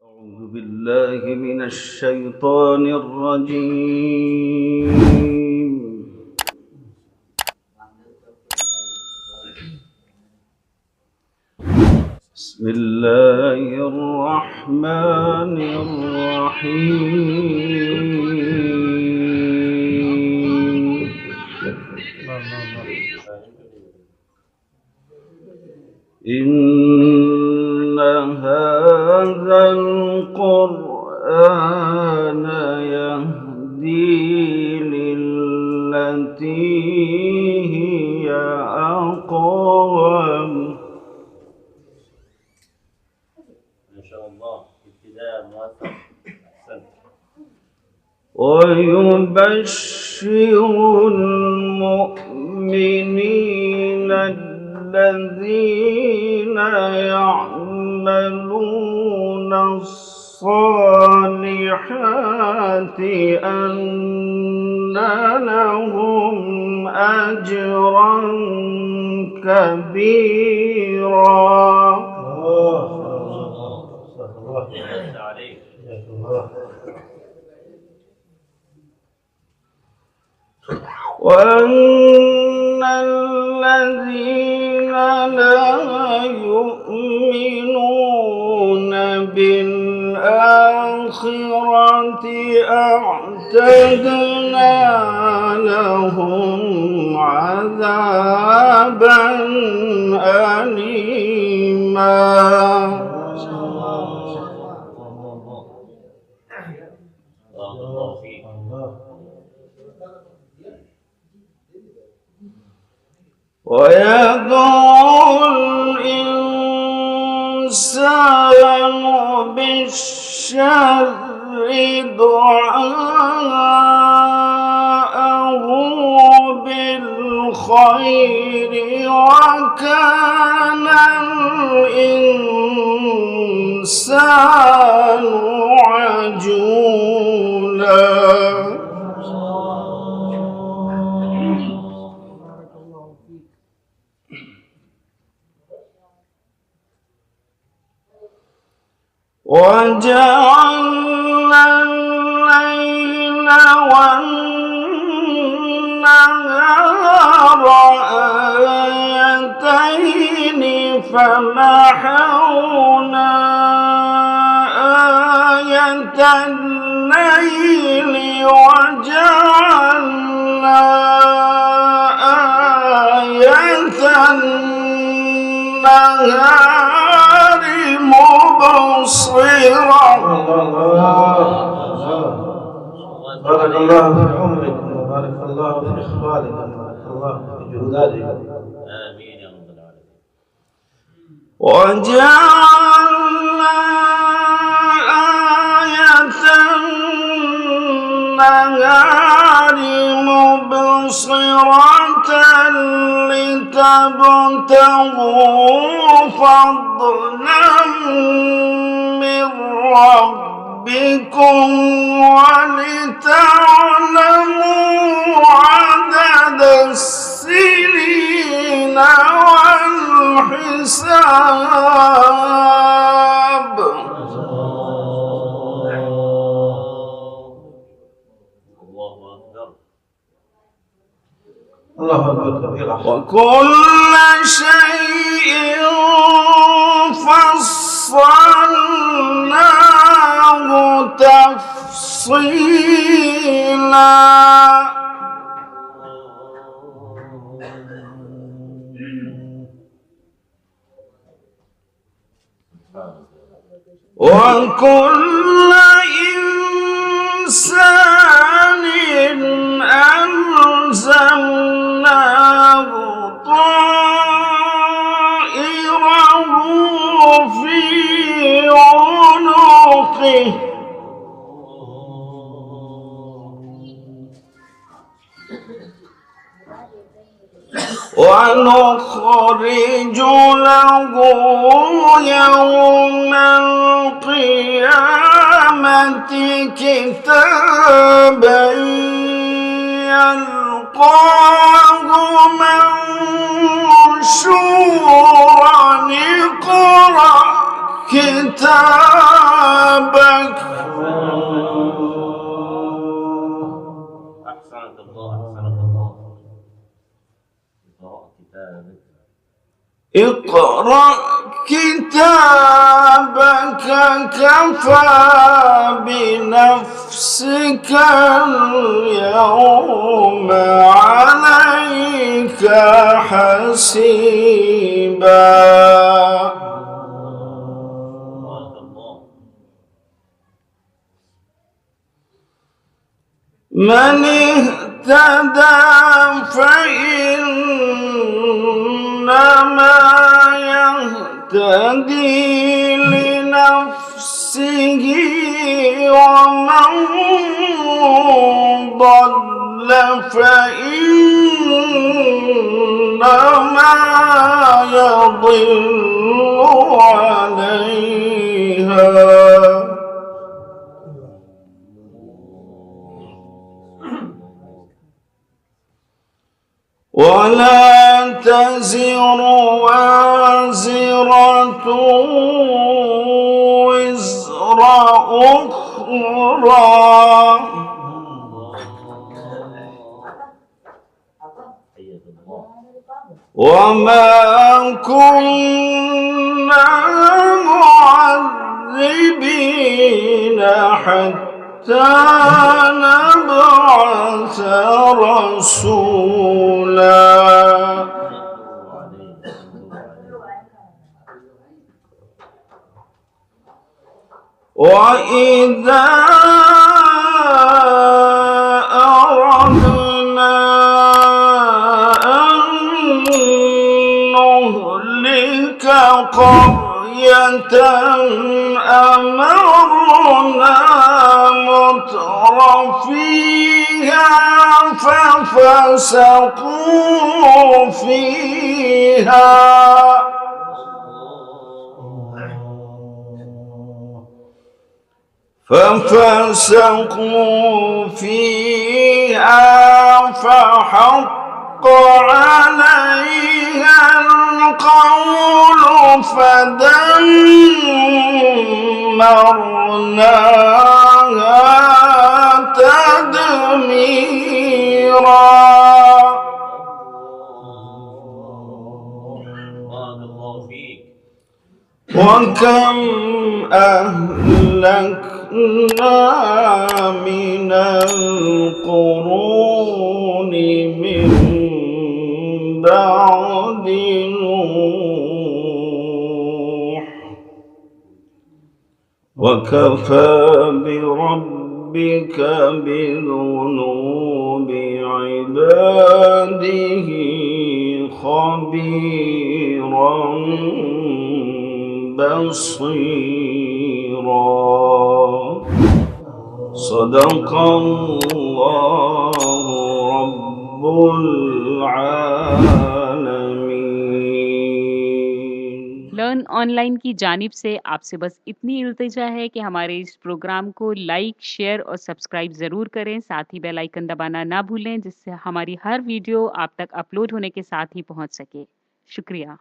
أعوذ بالله من الشيطان الرجيم. بسم الله الرحمن الرحيم. إن هذا القرآن يهدي للتي هي أقوم. ما شاء الله ابتداء موفق أحسنت. ويبشر المؤمنين الذين يعملون الصالحات أن لهم أجرا كبيرا. وأن الذين لا يؤمنون بالآخرة أعتدنا لهم عذابا أليما. ويدعو الإنسان بالشر دعاءه بالخير وكان الإنسان عجولا. وجعلنا الليل والنهار آيتين فمحونا آية الليل وجعلنا آية النهار مبصرا. بارك الله في عمركم وبارك الله في إخباركم وبارك الله في جهوداتكم. آمين يا رب العالمين. وجعلنا آية النهار مبصرة لتبتغوا فضلا من ربكم ولتعلموا عدد السنين والحساب. الله أكبر. الله أكبر كبيرا. وكل شيء فصلناه تفصيلا. وكل إنسان ألزمناه طائره في عنقه ونخرج له يوم القيامة كتابا يلقاه منشورا اقرأ كتابك أحسنك الله أحسنك الله. اقرأ كتابك. اقرأ كتابك كفى بنفسك اليوم عليك حسيبا. بارك الله. من اهتدى فإنما يهتدي لنفسه ومن ضل فإنما يضل عليها ولا تزر وازرة وزر أخرى حياك الله. وما كنا معذبين حتى نبعث رسولا. وإذا أردنا أن نهلك قرية أمرنا متر فيها ففسقوا فيها فحق عليها القول فدمرناها تدميرا. بارك الله فيك. وكم أهلكنا من القرون من بعد نوح وكفى بربك بذنوب عباده خبيرا بصيرا. صدق الله رب العالمين. Learn online की जानिब से आपसे बस इतनी इल्तिजा है कि हमारे इस प्रोग्राम को लाइक, शेयर और सब्सक्राइब ज़रूर करें। साथ ही बेल आइकन दबाना ना भूलें, जिससे हमारी हर वीडियो आप तक अपलोड होने के साथ ही पहुंच सके। शुक्रिया।